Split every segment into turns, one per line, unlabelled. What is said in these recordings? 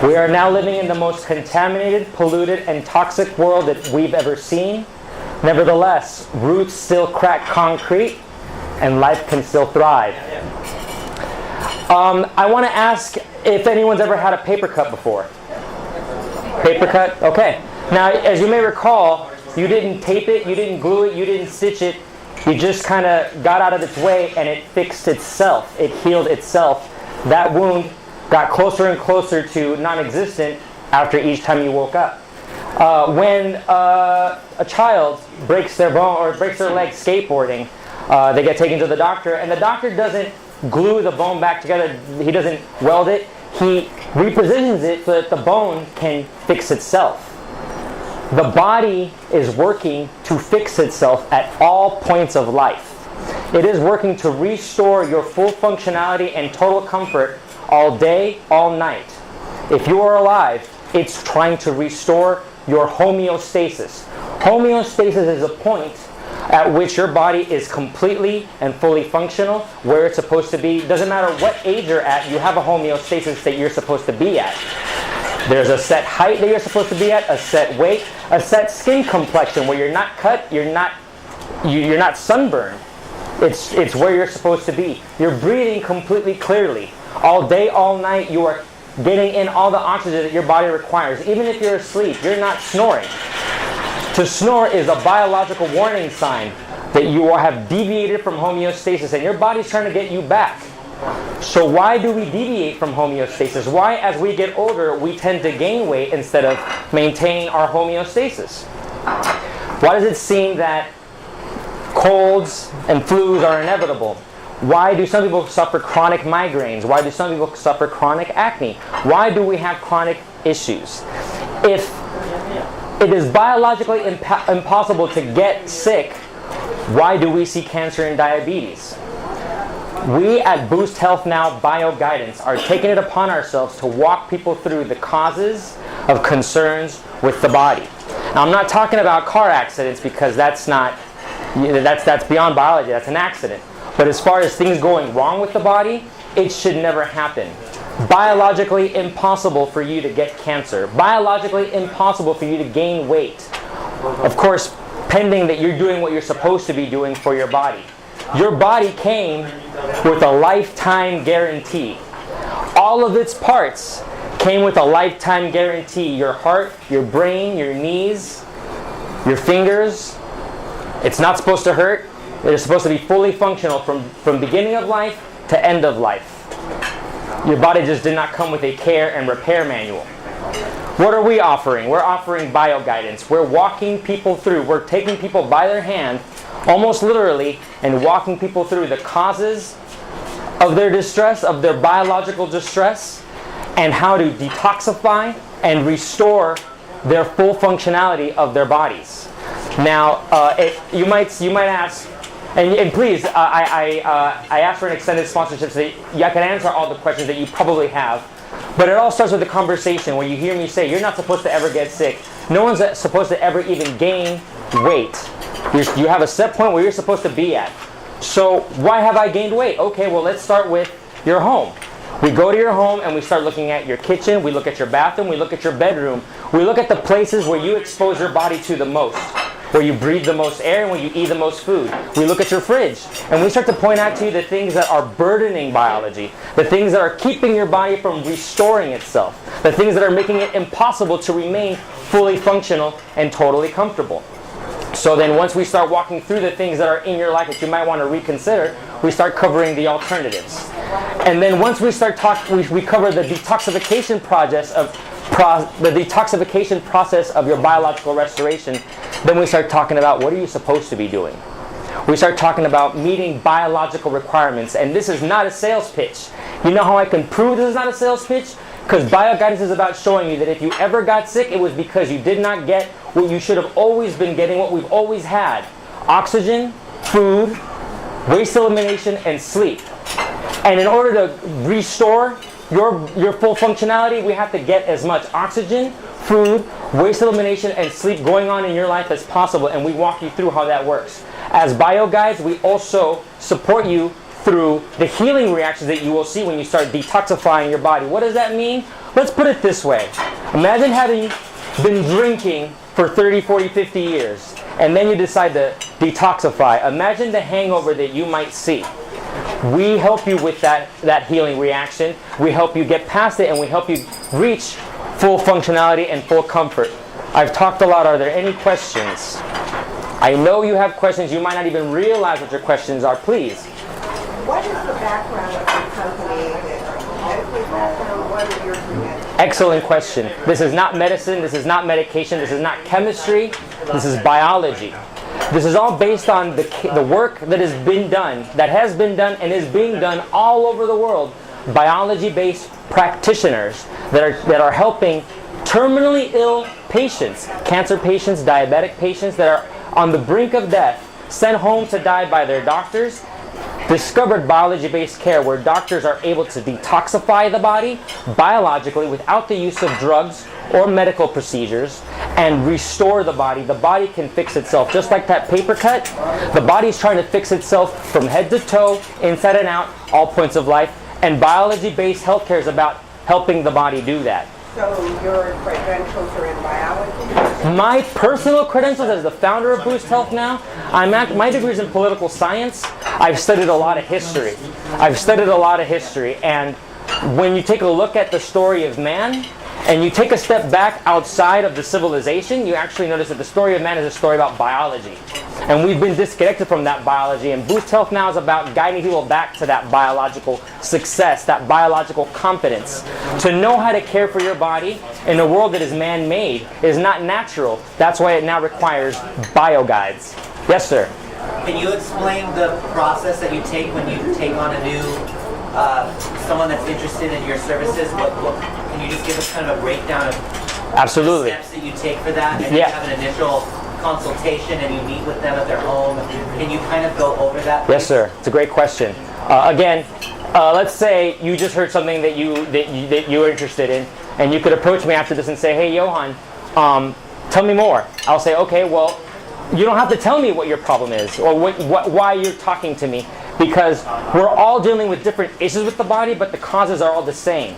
We are now living in the most contaminated, polluted, and toxic world that we've ever seen. Nevertheless, roots still crack concrete, and life can still thrive. I want to ask if anyone's ever had a paper cut before. Paper cut? Okay. Now, as you may recall, you didn't tape it, you didn't glue it, you didn't stitch it. You just kind of got out of its way and it fixed itself. It healed itself. That wound got closer and closer to non-existent after each time you woke up. When a child breaks their bone or breaks their leg skateboarding, they get taken to the doctor, and the doctor doesn't glue the bone back together. He doesn't weld it. He repositions it so that the bone can fix itself. The body is working to fix itself at all points of life. It is working to restore your full functionality and total comfort all day, all night. If you are alive, it's trying to restore your homeostasis. Homeostasis is a point at which your body is completely and fully functional, where it's supposed to be. Doesn't matter what age you're at, you have a homeostasis that you're supposed to be at. There's a set height that you're supposed to be at, a set weight, a set skin complexion where you're not cut, you're not sunburned. It's where you're supposed to be. You're breathing completely clearly. All day, all night, you are getting in all the oxygen that your body requires. Even if you're asleep, you're not snoring. To snore is a biological warning sign that you have deviated from homeostasis and your body's trying to get you back. So why do we deviate from homeostasis? Why, as we get older, we tend to gain weight instead of maintaining our homeostasis? Why does it seem that colds and flus are inevitable? Why do some people suffer chronic migraines? Why do some people suffer chronic acne? Why do we have chronic issues? If it is biologically impossible to get sick, why do we see cancer and diabetes? We at Boost Health Now Bio Guidance are taking it upon ourselves to walk people through the causes of concerns with the body. Now, I'm not talking about car accidents because that's beyond biology, that's an accident. But as far as things going wrong with the body, it should never happen. Biologically impossible for you to get cancer. Biologically impossible for you to gain weight. Of course, pending that you're doing what you're supposed to be doing for your body. Your body came with a lifetime guarantee. All of its parts came with a lifetime guarantee. Your heart, your brain, your knees, your fingers. It's not supposed to hurt. They're supposed to be fully functional from beginning of life to end of life. Your body just did not come with a care and repair manual. What are we offering? We're offering bio guidance. We're walking people through. We're taking people by their hand, almost literally, and walking people through the causes of their distress, of their biological distress, and how to detoxify and restore their full functionality of their bodies. Now, you might ask, and please, I ask for an extended sponsorship so that I can answer all the questions that you probably have. But it all starts with a conversation where you hear me say, you're not supposed to ever get sick. No one's supposed to ever even gain weight. You have a set point where you're supposed to be at. So why have I gained weight? Okay, well, let's start with your home. We go to your home and we start looking at your kitchen, we look at your bathroom, we look at your bedroom. We look at the places where you expose your body to the most, where you breathe the most air and where you eat the most food. We look at your fridge and we start to point out to you the things that are burdening biology, the things that are keeping your body from restoring itself, the things that are making it impossible to remain fully functional and totally comfortable. So then once we start walking through the things that are in your life that you might want to reconsider, we start covering the alternatives. And then once we start we cover the detoxification process of your biological restoration, then we start talking about what are you supposed to be doing. We start talking about meeting biological requirements, and this is not a sales pitch. You know how I can prove this is not a sales pitch? Because bioguidance is about showing you that if you ever got sick, it was because you did not get what you should have always been getting, what we've always had. Oxygen, food, waste elimination, and sleep. And in order to restore your full functionality, we have to get as much oxygen, food, waste elimination, and sleep going on in your life as possible, and we walk you through how that works. As bio guides, we also support you through the healing reactions that you will see when you start detoxifying your body. What does that mean? Let's put it this way. Imagine having been drinking for 30, 40, 50 years, and then you decide to detoxify. Imagine the hangover that you might see. We help you with that healing reaction. We help you get past it, and we help you reach full functionality and full comfort. I've talked a lot. Are there any questions? I know you have questions. You might not even realize what your questions are. Please.
What is the background of your company? Medical background? What are your credentials?
Excellent question. This is not medicine. This is not medication. This is not chemistry. This is biology. This is all based on the work that has been done, and is being done all over the world. Biology-based practitioners that are helping terminally ill patients, cancer patients, diabetic patients that are on the brink of death, sent home to die by their doctors, discovered biology-based care where doctors are able to detoxify the body biologically without the use of drugs or medical procedures and restore the body. The body can fix itself. Just like that paper cut, the body's trying to fix itself from head to toe, inside and out, all points of life. And biology-based healthcare is about helping the body do that.
So your credentials are in biology?
My personal credentials as the founder of Boost Health now, my degree is in political science. I've studied a lot of history. And when you take a look at the story of man, and you take a step back outside of the civilization, you actually notice that the story of man is a story about biology. And we've been disconnected from that biology. And Boost Health now is about guiding people back to that biological success, that biological competence. To know how to care for your body in a world that is man-made, is not natural. That's why it now requires bio-guides. Yes, sir?
Can you explain the process that you take when you take on a new, someone that's interested in your services? Can you just give us kind of a breakdown of
Absolutely.
the steps that you take for that? And
Yeah.
you have an initial consultation and you meet with them at their home. Can you kind of go over that?
Yes, sir. It's a great question. Again, let's say you just heard something that you're interested in, and you could approach me after this and say, "Hey, Johan, tell me more." I'll say, "Okay, well, you don't have to tell me what your problem is or why you're talking to me, because we're all dealing with different issues with the body, but the causes are all the same.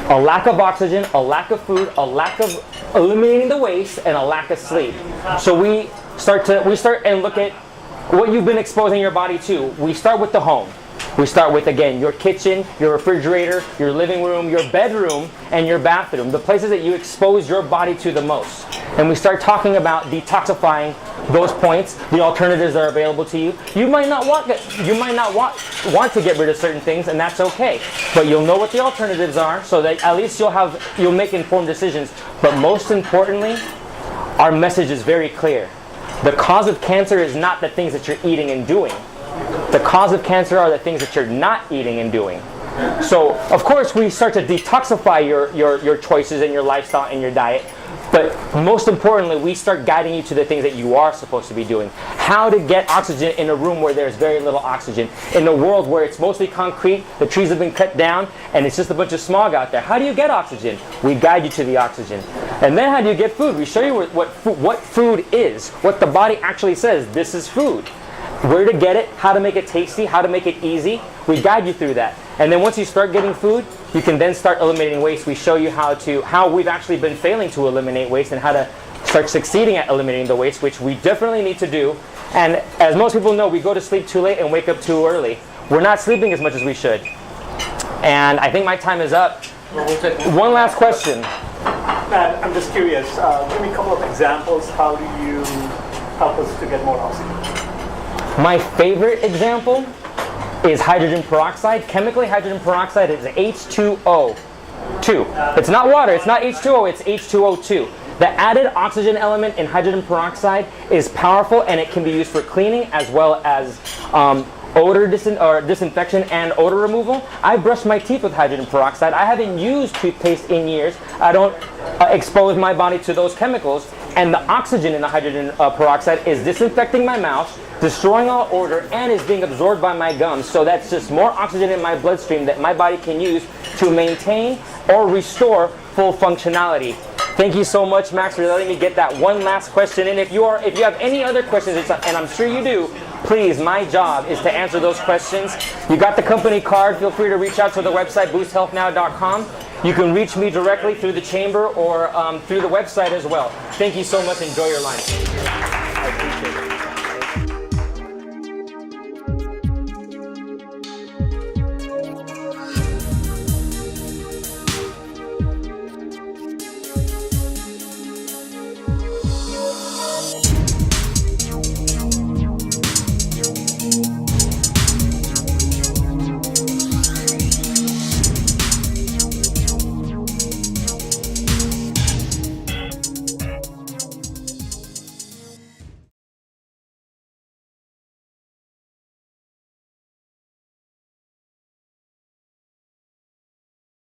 A lack of oxygen, a lack of food, a lack of eliminating the waste, and a lack of sleep." So we start and look at what you've been exposing your body to. We start with the home. We start with, again, your kitchen, your refrigerator, your living room, your bedroom, and your bathroom, the places that you expose your body to the most. And we start talking about detoxifying those points, the alternatives that are available to you. You might not want want to get rid of certain things, and that's okay. But you'll know what the alternatives are, so that at least you'll make informed decisions. But most importantly, our message is very clear. The cause of cancer is not the things that you're eating and doing. The cause of cancer are the things that you're not eating and doing. So, of course, we start to detoxify your choices and your lifestyle and your diet. But most importantly, we start guiding you to the things that you are supposed to be doing. How to get oxygen in a room where there's very little oxygen. In a world where it's mostly concrete, the trees have been cut down, and it's just a bunch of smog out there. How do you get oxygen? We guide you to the oxygen. And then how do you get food? We show you what food is, what the body actually says. This is food. Where to get it, how to make it tasty, how to make it easy. We guide you through that. And then once you start getting food, you can then start eliminating waste. We show you how we've actually been failing to eliminate waste and how to start succeeding at eliminating the waste, which we definitely need to do. And as most people know, we go to sleep too late and wake up too early. We're not sleeping as much as we should. And I think my time is up. One last question.
Matt, I'm just curious. Give me a couple of examples. How do you help us to get more oxygen?
My favorite example is hydrogen peroxide. Chemically, hydrogen peroxide is H2O2. It's not water, it's not H2O, it's H2O2. The added oxygen element in hydrogen peroxide is powerful, and it can be used for cleaning as well as odor disinfection and odor removal. I brush my teeth with hydrogen peroxide. I haven't used toothpaste in years. I don't expose my body to those chemicals. And the oxygen in the hydrogen peroxide is disinfecting my mouth, destroying all odor, and is being absorbed by my gums. So that's just more oxygen in my bloodstream that my body can use to maintain or restore full functionality. Thank you so much, Max, for letting me get that one last question in. If you have any other questions, and I'm sure you do, please, my job is to answer those questions. You got the company card. Feel free to reach out to the website, boosthealthnow.com. You can reach me directly through the chamber or through the website as well. Thank you so much. Enjoy your lunch.